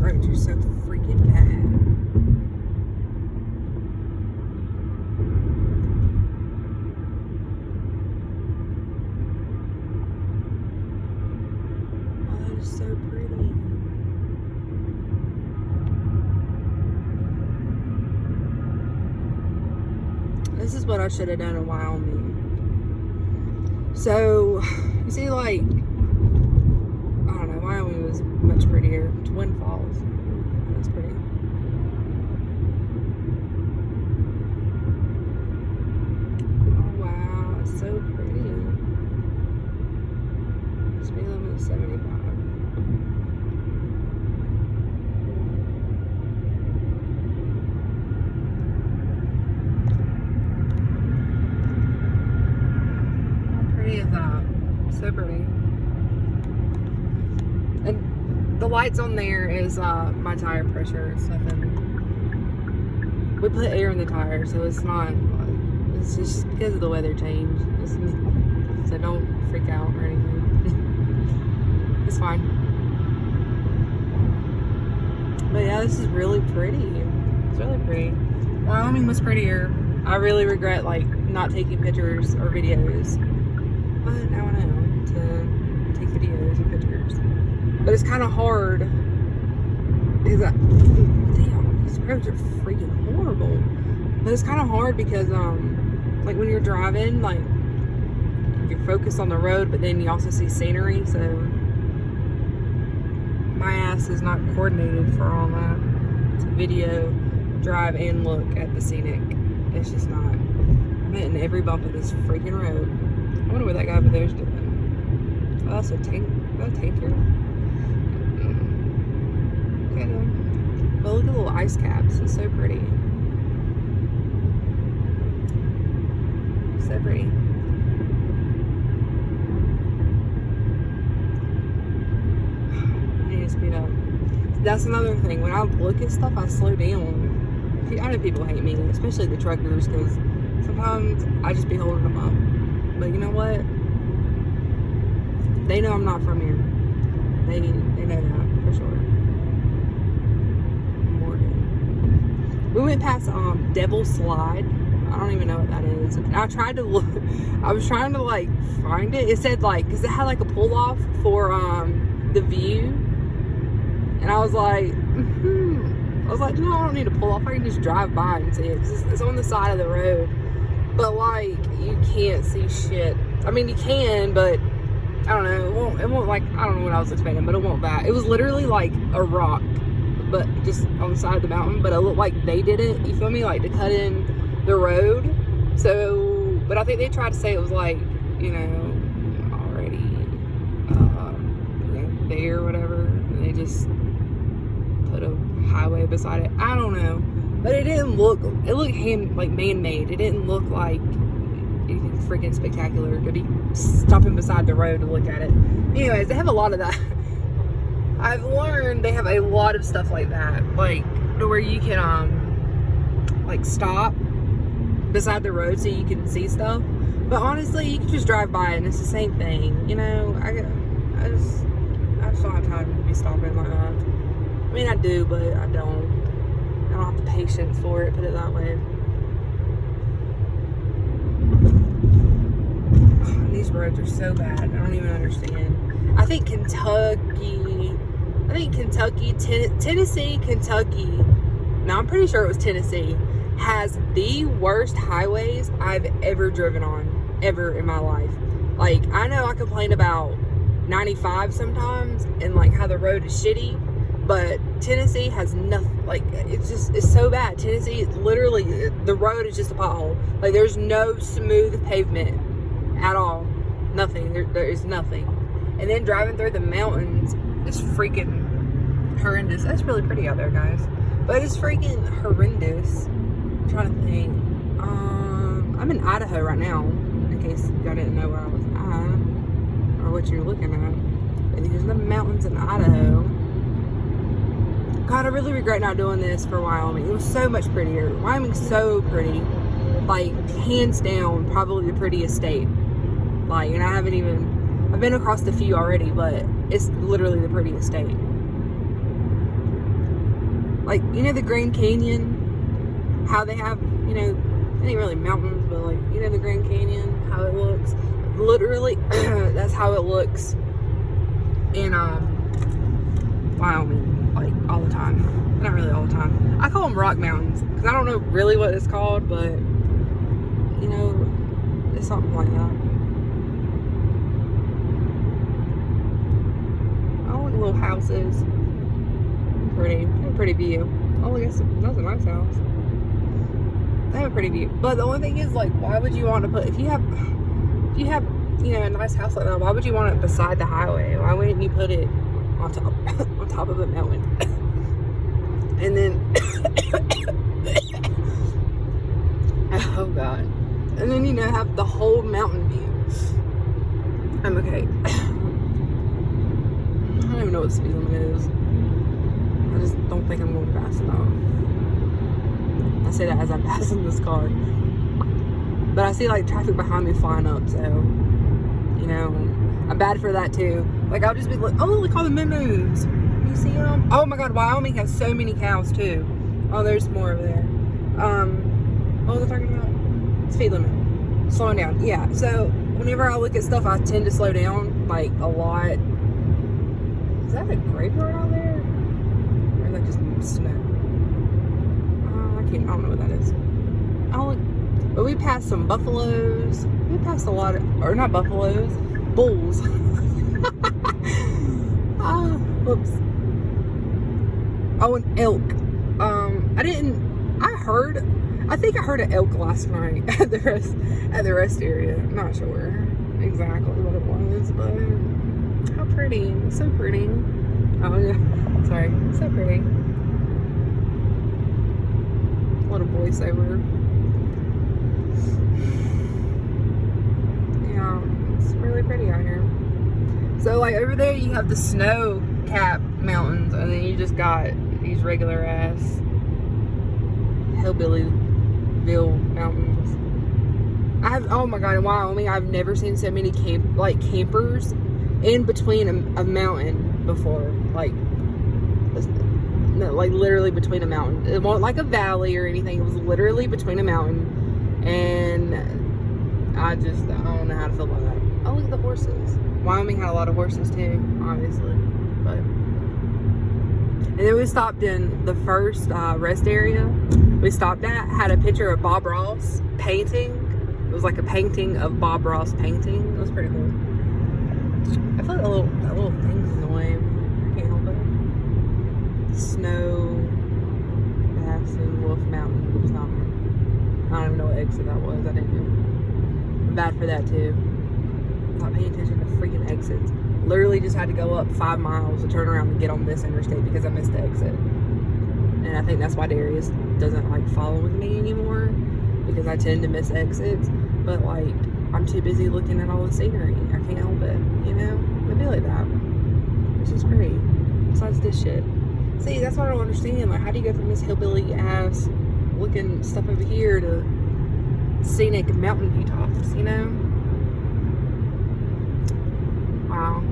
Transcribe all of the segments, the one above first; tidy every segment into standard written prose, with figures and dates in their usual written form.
roads are so freaking bad. Oh, that is so pretty. This is what I should have done in Wyoming. So, you see, like, I don't know, Wyoming was much prettier. Twin Falls. That's pretty. Oh, wow. It's so pretty. Speed limit is 75. Is that so pretty. And the lights on there is my tire pressure. It's nothing. We put air in the tire, so it's not. It's just because of the weather change. So don't freak out or anything. It's fine. But yeah, this is really pretty. It's really pretty. Wyoming was prettier. I really regret like not taking pictures or videos. But now I know to take videos and pictures. But it's kind of hard because damn, these roads are freaking horrible. But it's kind of hard because like when you're driving, like you're focused on the road, but then you also see scenery. So my ass is not coordinated for all that. To video, drive, and look at the scenic. It's just not. I'm hitting every bump of this freaking road. I wonder what that guy over there is doing. Oh, that's a tank. Is that a tanker? Okay, no. But look at the little ice caps. It's so pretty. So pretty. I need to speed up. That's another thing. When I look at stuff, I slow down. I know people hate me, especially the truckers, because sometimes I just be holding them up. But you know what? They know I'm not from here. They know that for sure. Morgan. We went past Devil's Slide. I don't even know what that is. I tried to look. I was trying to like find it. It said like, cause it had like a pull off for the view, and I was like, no, I don't need to pull off. I can just drive by and see it. Cause it's on the side of the road. But like, you can't see shit. I mean, you can, but I don't know. It won't like, I don't know what I was expecting, but it won't that. It was literally like a rock, but just on the side of the mountain. But it looked like they did it. You feel me? Like to cut in the road. So, but I think they tried to say it was like, you know, already there or whatever. And they just put a highway beside it. I don't know. But it didn't look, it looked like man-made. It didn't look like anything freaking spectacular to be stopping beside the road to look at it. Anyways, they have a lot of that. I've learned they have a lot of stuff like that. Like, to where you can, like, stop beside the road so you can see stuff. But honestly, you can just drive by and it's the same thing. You know, I just don't have time to be stopping like that. I mean, I do, but I don't. I don't have the patience for it, put it that way. Oh, these roads are so bad. I don't even understand. I think Tennessee, Kentucky, no, I'm pretty sure it was Tennessee, has the worst highways I've ever driven on, ever in my life. Like, I know I complain about 95 sometimes, and like how the road is shitty, but Tennessee has nothing. Like, it's so bad. Tennessee is literally, the road is just a pothole. Like, there's no smooth pavement at all. Nothing. There is nothing. And then driving through the mountains is freaking horrendous. That's really pretty out there, guys. But it's freaking horrendous. I'm trying to think. I'm in Idaho right now, in case y'all didn't know where I was at, or what you're looking at. But these are the mountains in Idaho. God, I really regret not doing this for Wyoming. It was so much prettier. Wyoming's so pretty. Like, hands down, probably the prettiest state. Like, and I've been across the few already, but it's literally the prettiest state. Like, you know the Grand Canyon? How they have, you know, it ain't really mountains, but like, you know the Grand Canyon? How it looks? Literally, that's how it looks in Wyoming, like all the time. Not really all the time. I call them rock mountains because I don't know really what it's called, but you know, it's something like that. Oh, little houses. Pretty. They have a pretty view. Oh, I guess that's a nice house. They have a pretty view. But the only thing is, like, why would you want to put, if you have, you know, a nice house like that, why would you want it beside the highway? Why wouldn't you put it on top of a mountain? And then, oh God. And then, you know, have the whole mountain view. I'm okay. I don't even know what the speed limit is. I just don't think I'm going fast enough. I say that as I'm passing this car. But I see like traffic behind me flying up, so, you know, I'm bad for that too. Like, I'll just be like, oh, look all the memos. You see them? Oh my God, Wyoming has so many cows too. Oh, there's more over there. What was I talking about? Speed limit. Slowing down. Yeah, so whenever I look at stuff, I tend to slow down, like, a lot. Is that a graveyard out there? Or is that just snow? I don't know what that is. Oh, look. But we passed some buffaloes. We passed a lot of, or not buffaloes, bulls. Whoops. Oh, an elk. I think I heard an elk last night at the rest area. I'm not sure exactly what it was, but how pretty. So pretty. Oh, yeah. Sorry. So pretty. What a voiceover. Yeah, it's really pretty out here. So, like, over there you have the snow-capped mountains, and then you just got these regular ass hillbillyville mountains. Oh my God, in Wyoming, I've never seen so many campers in between a mountain before. Like literally between a mountain. It wasn't like a valley or anything. It was literally between a mountain. And I don't know how to feel about that. Oh, look at the horses. Wyoming had a lot of horses too, obviously. But, and then we stopped in the first rest area we stopped at, had a picture of Bob Ross painting. It was like a painting of Bob Ross painting. It was pretty cool. I feel like that little thing's in the way. I can't help it. Snow, Madison, Wolf Mountain, or something. I don't even know what exit that was. I didn't know. I'm bad for that too. I'm not paying attention to freaking exits. Literally just had to go up 5 miles to turn around and get on this interstate because I missed the exit. And I think that's why Darius doesn't like follow with me anymore, because I tend to miss exits. But like, I'm too busy looking at all the scenery. I can't help it, you know? It'd be like that. It's just pretty. Besides this shit. See, that's what I don't understand. Like, how do you go from this hillbilly ass looking stuff over here to scenic mountain view tops, you know? Wow.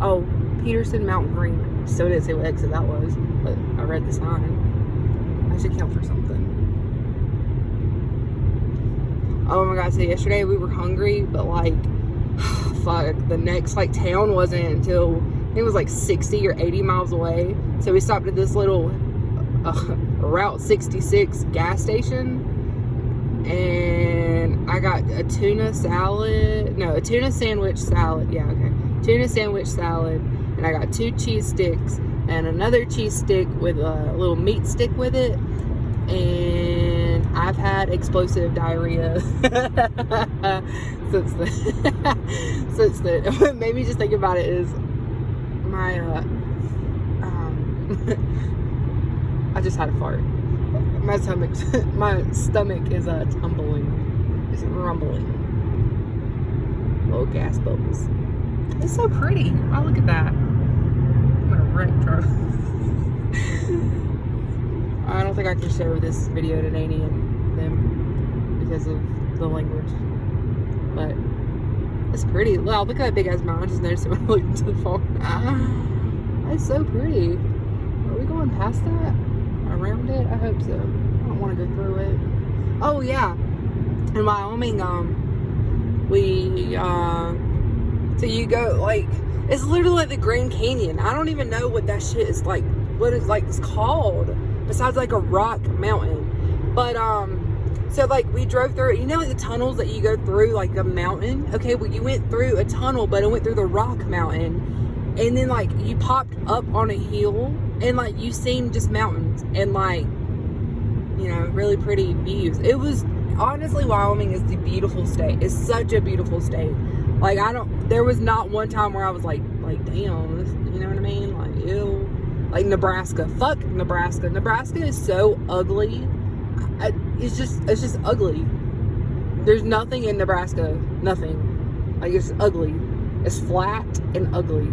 Oh, Peterson Mountain Green. Still didn't say what exit that was, but I read the sign. I should count for something. Oh my God, so yesterday we were hungry, but like, fuck, the next like town wasn't until, I think it was like 60 or 80 miles away. So we stopped at this little Route 66 gas station, and I got a tuna sandwich salad. Yeah, okay. Tuna sandwich salad, and I got 2 cheese sticks and another cheese stick with a little meat stick with it. And I've had explosive diarrhea since then. What made me just think about it is my I just had a fart. My stomach is tumbling. It's rumbling. Little gas bubbles. It's so pretty. Oh, look at that. I'm gonna wreck Charlie. I don't think I can share this video to Danny and them because of the language. But it's pretty. Wow, look at that big ass mountain. I just noticed it when I looked into the phone. It's so pretty. Are we going past that? around it? I hope so. I don't want to go through it. Oh, yeah. In Wyoming, so you go, like, it's literally like the Grand Canyon. I don't even know what that shit is like, what it's like, it's called, besides like a rock mountain. But, so like we drove through, you know, like the tunnels that you go through, like a mountain? Okay, well, you went through a tunnel, but it went through the rock mountain. And then like you popped up on a hill and like you seen just mountains and like, you know, really pretty views. It was, honestly, Wyoming is the beautiful state. It's such a beautiful state. Like, there was not one time where I was like, damn, this, you know what I mean? Like, ew. Like, Nebraska. Fuck Nebraska. Nebraska is so ugly. It's just ugly. There's nothing in Nebraska. Nothing. Like, it's ugly. It's flat and ugly.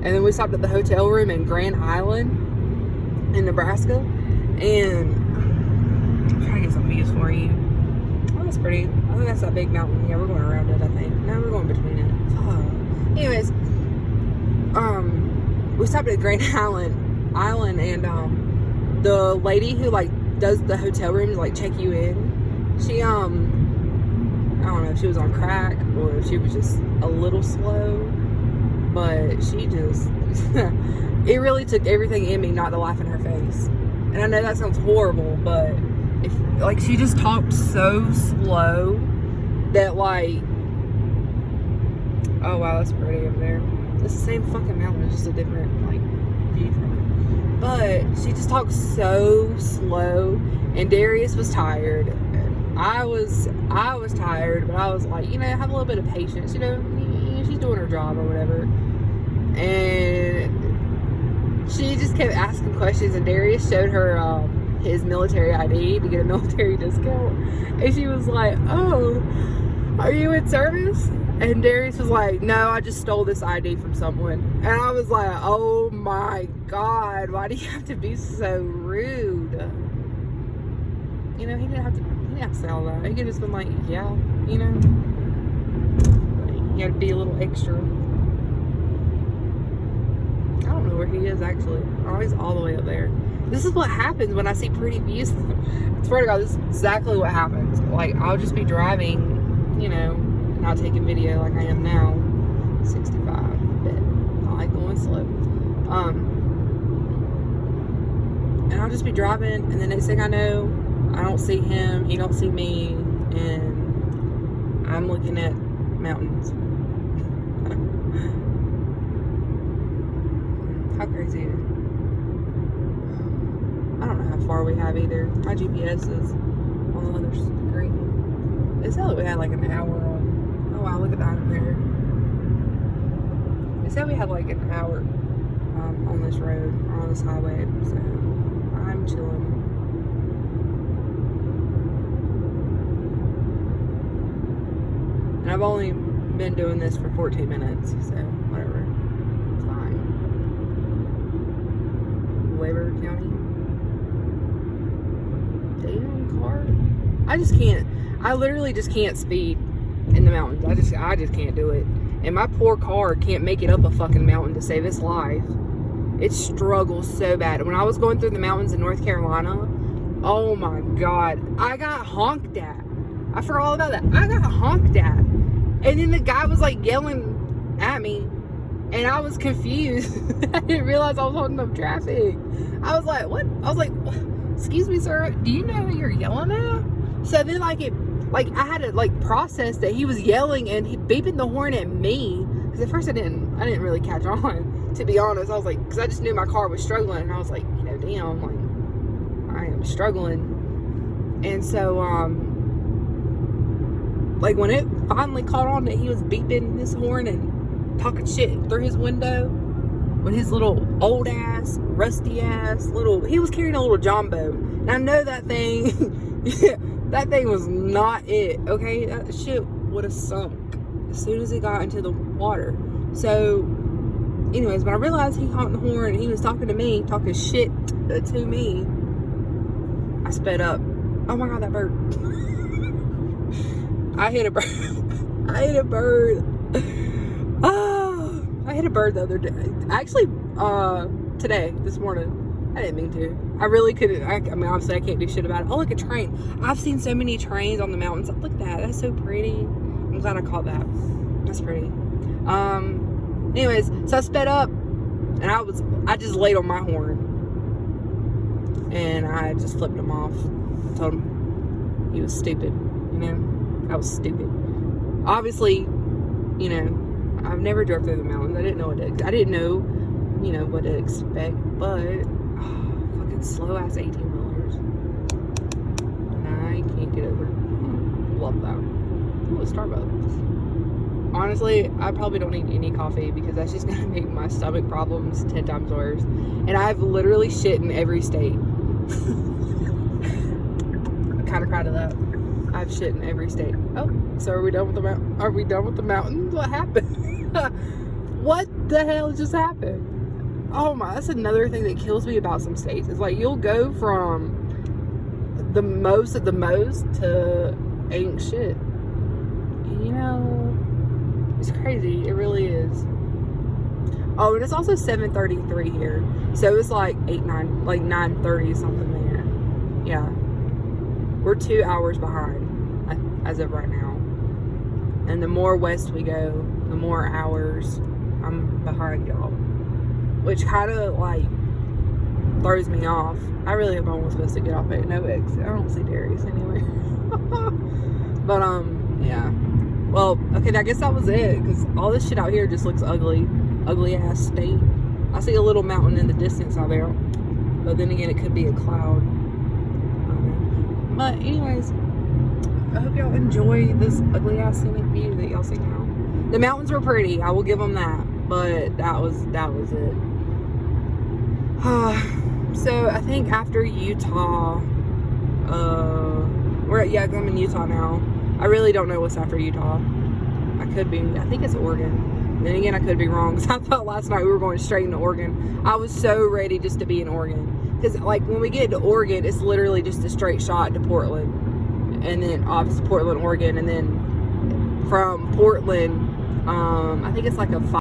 And then we stopped at the hotel room in Grand Island in Nebraska. And I'm trying to get some views for you. Oh, that's pretty. I think that's that big mountain. Yeah, we're going around it, I think. No, we're going between it. Oh. Anyways, we stopped at Grand Island, and the lady who like does the hotel rooms, like check you in, she I don't know if she was on crack or if she was just a little slow, but she just it really took everything in me not to laugh in her face. And I know that sounds horrible, but if like she just talked so slow that like, oh wow, that's pretty over there. It's the same fucking mountain, it's just a different like view from it. But she just talked so slow, and Darius was tired. I was tired, but I was like, you know, have a little bit of patience, you know, she's doing her job or whatever. And she just kept asking questions, and Darius showed her his military ID to get a military discount. And she was like, oh, are you in service? And Darius was like, no, I just stole this ID from someone. And I was like, oh my God, why do you have to be so rude? You know, he didn't have to say all that. He could have just been like, yeah, you know, you had to be a little extra. I don't know where he is actually. Oh, he's all the way up there. This is what happens when I see pretty views. I swear to God, this is exactly what happens. Like, I'll just be driving, you know, not taking video like I am now. 65, but I like going slow. And I'll just be driving, and the next thing I know, I don't see him, he don't see me, and I'm looking at mountains. How crazy is it? I don't know how far we have either. My GPS is on the other screen. They said that we had like an hour on. Oh wow, look at that up there. They said we had like an hour on this road, or on this highway, so I'm chilling. And I've only been doing this for 14 minutes, so whatever. It's fine. Weber County. Damn car. I literally just can't speed in the mountains. I just can't do it. And my poor car can't make it up a fucking mountain to save its life. It struggles so bad. When I was going through the mountains in North Carolina, oh my God, I got honked at. I forgot all about that. I got honked at. And then the guy was like yelling at me, and I was confused. I didn't realize I was holding up traffic. I was like, what? I was like, excuse me, sir, do you know who you're yelling at? So then I had to like process that he was yelling and he beeping the horn at me. Because at first I didn't really catch on, to be honest. I was like, because I just knew my car was struggling, and I was like, you know, damn, like, I am struggling. And so, like, when it finally caught on that he was beeping his horn and talking shit through his window with his little old ass, rusty ass he was carrying a little jumbo. And I know that thing, that thing was not it, okay? That shit would have sunk as soon as it got into the water. So, anyways, when I realized he honked the horn and he was talking to me, talking shit to me, I sped up. Oh my God, that bird. I hit a bird. I hit a bird. Oh, I hit a bird the other day. Actually, this morning. I didn't mean to. I really couldn't. I mean, obviously, I can't do shit about it. Oh, look, a train. I've seen so many trains on the mountains. Look at that. That's so pretty. I'm glad I caught that. That's pretty. Anyways, so I sped up, and I just laid on my horn. And I just flipped him off. I told him he was stupid. You know? I was stupid. Obviously, you know, I've never drove through the mountains. I didn't know what to expect, but fucking slow ass 18-wheelers. I can't get over. Love that. Ooh, a Starbucks. Honestly, I probably don't need any coffee because that's just gonna make my stomach problems 10 times worse. And I've literally shit in every state. I kind of cried of that. I've shit in every state. Oh, so are we done with the mountain? Are we done with the mountains? What happened? What the hell just happened? Oh my, that's another thing that kills me about some states. It's like you'll go from the most of the most to ain't shit. And you know, it's crazy. It really is. Oh, and it's also 7:33 here. So it's like 9:30 something there. Yeah. We're 2 hours behind as of right now. And the more west we go, the more hours I'm behind y'all. Which kind of like throws me off. I really hope I'm supposed to get off at no exit. I don't see Darius anywhere. But yeah. Well, okay, I guess that was it. Because all this shit out here just looks ugly. Ugly ass state. I see a little mountain in the distance out there. But then again, it could be a cloud. But anyways, I hope y'all enjoy this ugly ass scenic view that y'all see now. The mountains were pretty, I will give them that, but that was it. So I think after Utah, I'm in Utah now. I really don't know what's after Utah. I think it's Oregon. Then again, I could be wrong because I thought last night we were going straight into Oregon. I was so ready just to be in Oregon. Because, like, when we get to Oregon, it's literally just a straight shot to Portland. And then, obviously, Portland, Oregon. And then from Portland, I think it's like a